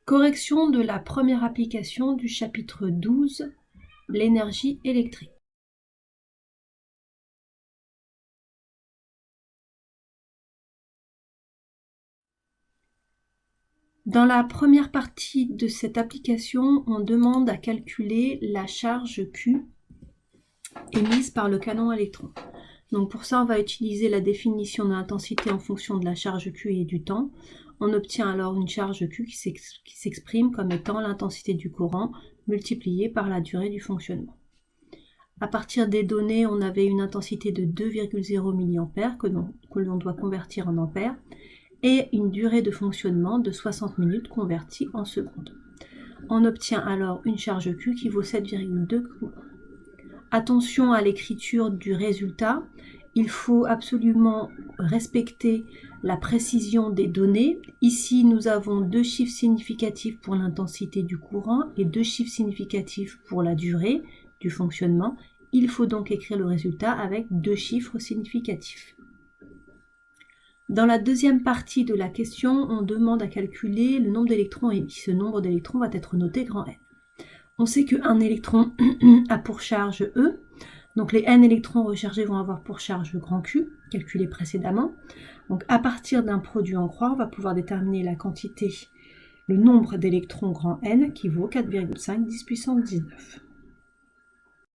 Correction de la première application du chapitre 12, l'énergie électrique. Dans la première partie de cette application, on demande à calculer la charge Q émise par le canon à électrons. Donc pour ça, on va utiliser la définition de l'intensité en fonction de la charge Q et du temps. On obtient alors une charge Q qui s'exprime comme étant l'intensité du courant multipliée par la durée du fonctionnement. À partir des données, on avait une intensité de 2,0 mA que l'on doit convertir en ampères et une durée de fonctionnement de 60 minutes convertie en secondes. On obtient alors une charge Q qui vaut 7,2 coulombs. Attention à l'écriture du résultat, il faut absolument respecter la précision des données. Ici, nous avons 2 chiffres significatifs pour l'intensité du courant et 2 chiffres significatifs pour la durée du fonctionnement. Il faut donc écrire le résultat avec 2 chiffres significatifs. Dans la deuxième partie de la question, on demande à calculer le nombre d'électrons émis. Ce nombre d'électrons va être noté grand N. On sait qu'un électron a pour charge E, donc les N électrons rechargés vont avoir pour charge grand Q, calculé précédemment. Donc à partir d'un produit en croix, on va pouvoir déterminer la quantité, le nombre d'électrons grand N qui vaut 4,5 10 puissance 19.